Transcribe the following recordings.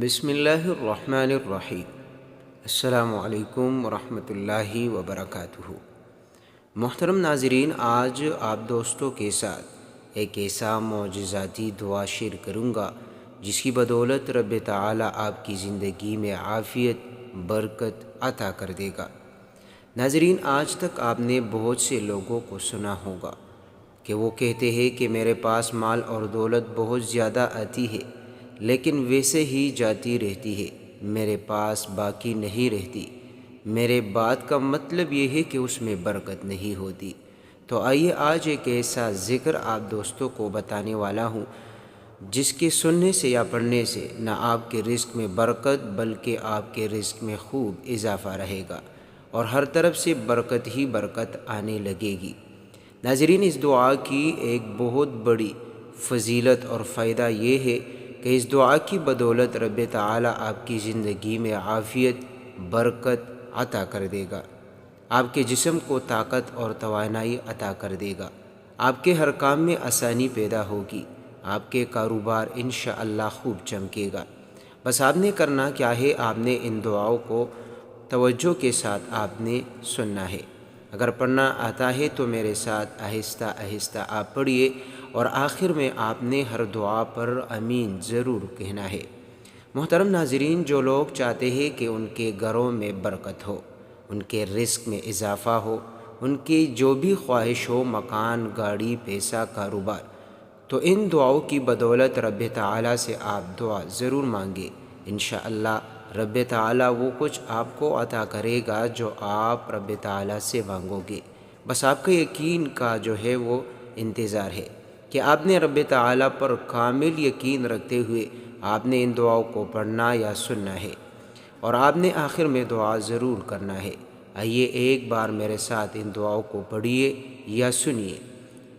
بسم اللہ الرحمن الرحیم۔ السلام علیکم ورحمۃ اللہ وبرکاتہ۔ محترم ناظرین، آج آپ دوستوں کے ساتھ ایک ایسا معجزاتی دعا شیئر کروں گا جس کی بدولت رب تعالی آپ کی زندگی میں عافیت، برکت عطا کر دے گا۔ ناظرین، آج تک آپ نے بہت سے لوگوں کو سنا ہوگا کہ وہ کہتے ہیں کہ میرے پاس مال اور دولت بہت زیادہ آتی ہے لیکن ویسے ہی جاتی رہتی ہے، میرے پاس باقی نہیں رہتی۔ میرے بات کا مطلب یہ ہے کہ اس میں برکت نہیں ہوتی۔ تو آئیے آج ایک ایسا ذکر آپ دوستوں کو بتانے والا ہوں جس کے سننے سے یا پڑھنے سے نہ آپ کے رزق میں برکت بلکہ آپ کے رزق میں خوب اضافہ رہے گا اور ہر طرف سے برکت ہی برکت آنے لگے گی۔ ناظرین، اس دعا کی ایک بہت بڑی فضیلت اور فائدہ یہ ہے کہ اس دعا کی بدولت رب تعالی آپ کی زندگی میں عافیت، برکت عطا کر دے گا، آپ کے جسم کو طاقت اور توانائی عطا کر دے گا، آپ کے ہر کام میں آسانی پیدا ہوگی، آپ کے کاروبار انشاءاللہ خوب چمکے گا۔ بس آپ نے کرنا کیا ہے، آپ نے ان دعاؤں کو توجہ کے ساتھ آپ نے سننا ہے۔ اگر پڑھنا آتا ہے تو میرے ساتھ آہستہ آہستہ آپ پڑھیے اور آخر میں آپ نے ہر دعا پر آمین ضرور کہنا ہے۔ محترم ناظرین، جو لوگ چاہتے ہیں کہ ان کے گھروں میں برکت ہو، ان کے رزق میں اضافہ ہو، ان کی جو بھی خواہش ہو، مکان، گاڑی، پیسہ، کاروبار، تو ان دعاؤں کی بدولت رب تعالیٰ سے آپ دعا ضرور مانگے۔ انشاءاللہ رب تعالیٰ وہ کچھ آپ کو عطا کرے گا جو آپ رب تعالیٰ سے مانگو گے۔ بس آپ کا یقین کا جو ہے وہ انتظار ہے کہ آپ نے رب تعالیٰ پر کامل یقین رکھتے ہوئے آپ نے ان دعاؤں کو پڑھنا یا سننا ہے اور آپ نے آخر میں دعا ضرور کرنا ہے۔ آئیے ایک بار میرے ساتھ ان دعاؤں کو پڑھیے یا سنیے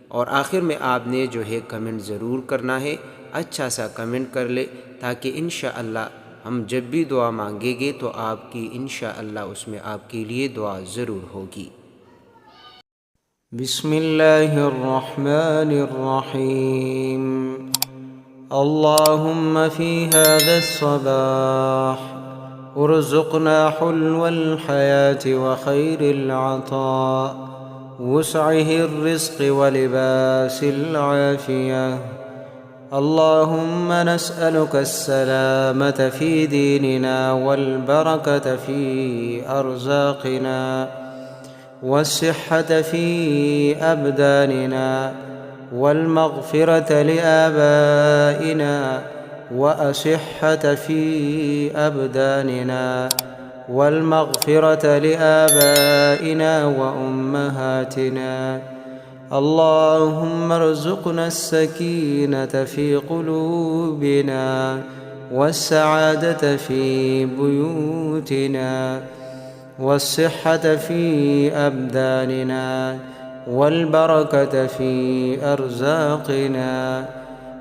اور آخر میں آپ نے جو ہے کمنٹ ضرور کرنا ہے، اچھا سا کمنٹ کر لے تاکہ انشاءاللہ ہم جب بھی دعا مانگیں گے تو آپ کی انشاءاللہ اس میں آپ کے لیے دعا ضرور ہوگی۔ بسم اللہ الرحمن الرحیم۔ اللہم فی هذا الصباح ارزقنا حلو الحیاة وخیر العطاء وسعه الرزق ولباس العافیہ۔ اللهم نسألك السلامة في ديننا والبركة في أرزاقنا والصحة في أبداننا والمغفرة لآبائنا وأصحة في أبداننا والمغفرة لآبائنا وأمهاتنا. اللهم ارزقنا السكينة في قلوبنا والسعادة في بيوتنا والصحة في أبداننا والبركة في أرزاقنا.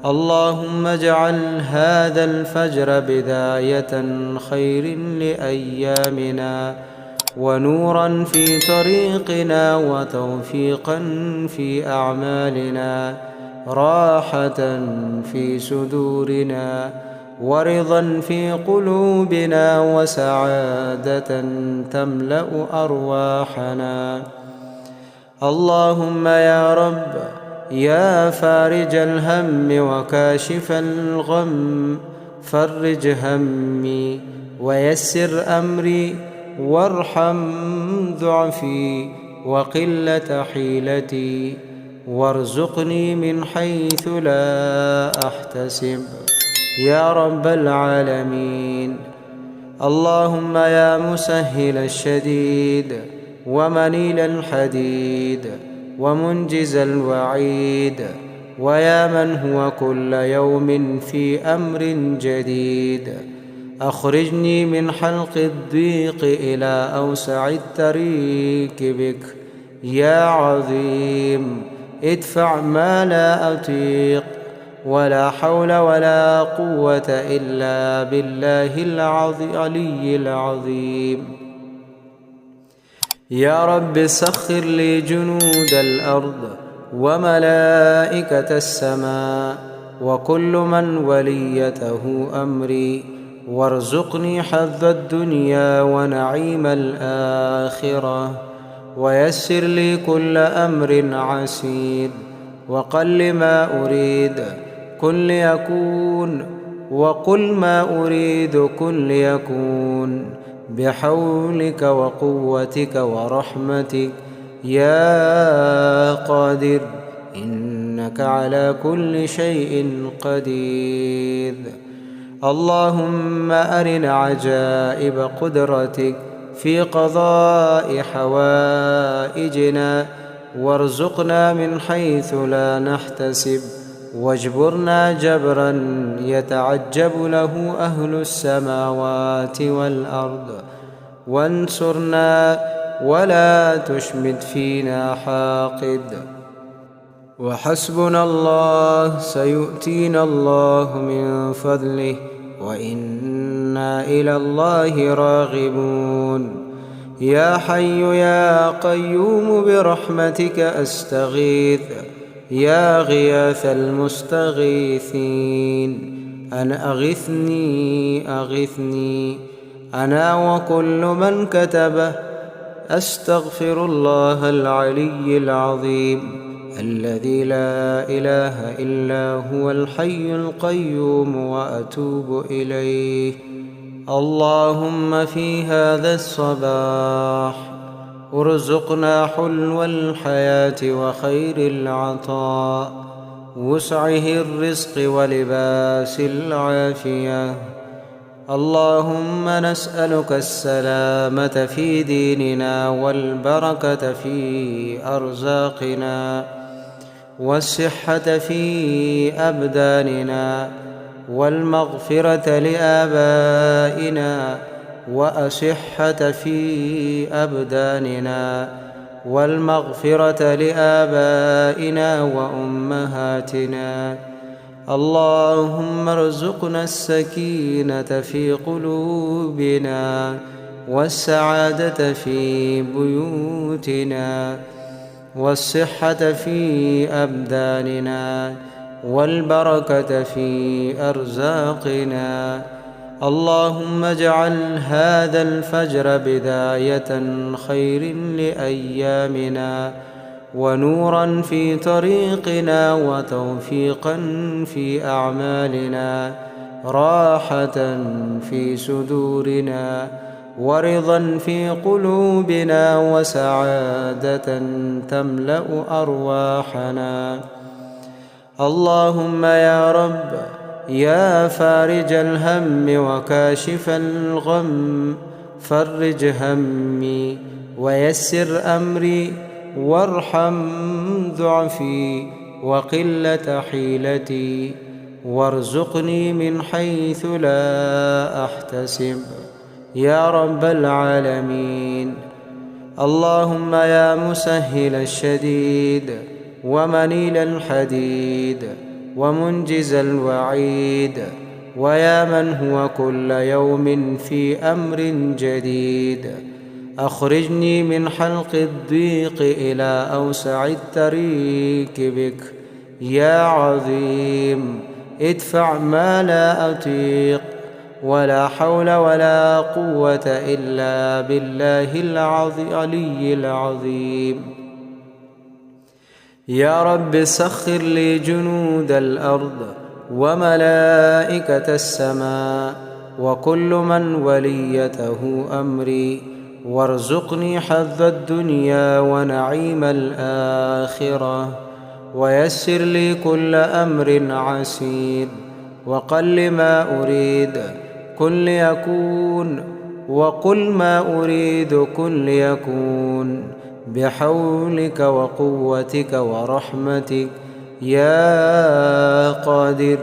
اللهم اجعل هذا الفجر بداية خير لأيامنا ونورا في طريقنا وتوفيقا في أعمالنا، راحة في صدورنا ورضا في قلوبنا وسعادة تملأ أرواحنا. اللهم يا رب يا فارج الهم وكاشف الغم، فرج همي ويسر أمري وارحم ضعفي وقلة حيلتي وارزقني من حيث لا أحتسب يا رب العالمين. اللهم يا مسهل الشديد ومنيل الحديد ومنجز الوعيد ويا من هو كل يوم في أمر جديد، أخرجني من حلق الضيق إلى أوسع الطريق بك يا عظيم. ادفع ما لا أطيق ولا حول ولا قوة إلا بالله العلي العظيم. يا رب سخر لي جنود الأرض وملائكة السماء وكل من وليته أمري وارزقني حظ الدنيا ونعيم الآخرة، ويسر لي كل أمر عسير، وقل ما أريد كن ليكون، وقل ما أريد كن ليكون، بحولك وقوتك ورحمتك يا قادر، إنك على كل شيء قدير. اللهم أرنا عجائب قدرتك في قضاء حوائجنا، وارزقنا من حيث لا نحتسب، واجبرنا جبرا يتعجب له أهل السماوات والأرض، وانصرنا ولا تشمت فينا حاقد. وحسبنا الله سيؤتينا الله من فضله، وإنا إلى الله راغبون. يا حي يا قيوم برحمتك أستغيث، يا غياث المستغيثين، أن أغثني أنا وكل من كتبه. أستغفر الله العلي العظيم الذي لا إله إلا هو الحي القيوم، وأتوب إليه. اللهم في هذا الصباح ارزقنا حلو الحياة وخير العطاء، وسعه الرزق ولباس العافية. اللهم نسألك السلامة في ديننا، والبركة في أرزاقنا، والصحة في أبداننا، والمغفرة لآبائنا، وأصحة في أبداننا، والمغفرة لآبائنا وأمهاتنا. اللهم ارزقنا السكينة في قلوبنا، والسعادة في بيوتنا، والصحة في أبداننا، والبركة في أرزاقنا. اللهم اجعل هذا الفجر بداية خير لأيامنا، ونورا في طريقنا، وتوفيقا في أعمالنا، راحة في صدورنا، ورضا في قلوبنا، وسعادة تملأ أرواحنا. اللهم يا رب يا فارج الهم وكاشف الغم، فرج همي ويسر أمري، وارحم ضعفي وقلة حيلتي، وارزقني من حيث لا أحتسب يا رب العالمين. اللهم يا مسهل الشديد، ومنيل الحديد، ومنجز الوعيد، ويا من هو كل يوم في أمر جديد، أخرجني من حلق الضيق إلى أوسع الطريق بك يا عظيم. ادفع ما لا أطيق، ولا حول ولا قوة إلا بالله العلي العظيم. يا رب سخر لي جنود الأرض وملائكة السماء، وكل من وليته أمري، وارزقني حظ الدنيا ونعيم الآخرة، ويسر لي كل أمر عسير، وقل ما أريد كن ليكون، وقل ما أريد كن ليكون، بحولك وقوتك ورحمتك يا قادر،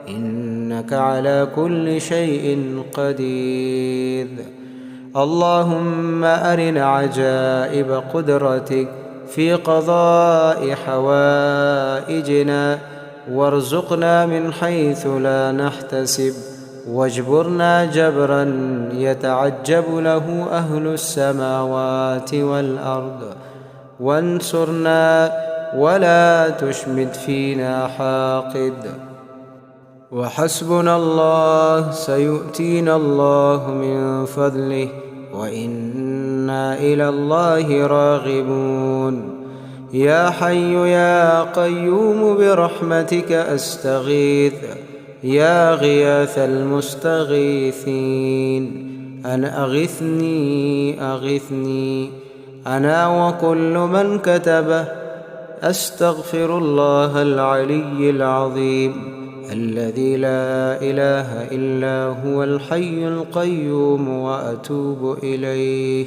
إنك على كل شيء قدير. اللهم أرنا عجائب قدرتك في قضاء حوائجنا، وارزقنا من حيث لا نحتسب، واجبرنا جبرا يتعجب له أهل السماوات والأرض، وانصرنا ولا تشمت فينا حاقد. وحسبنا الله سيؤتينا الله من فضله وإنا إلى الله راغبون. يا حي يا قيوم برحمتك أستغيث يا غياث المستغيثين. أنا أغثني أنا وكل من كتبه. أستغفر الله العلي العظيم الذي لا إله إلا هو الحي القيوم وأتوب إليه.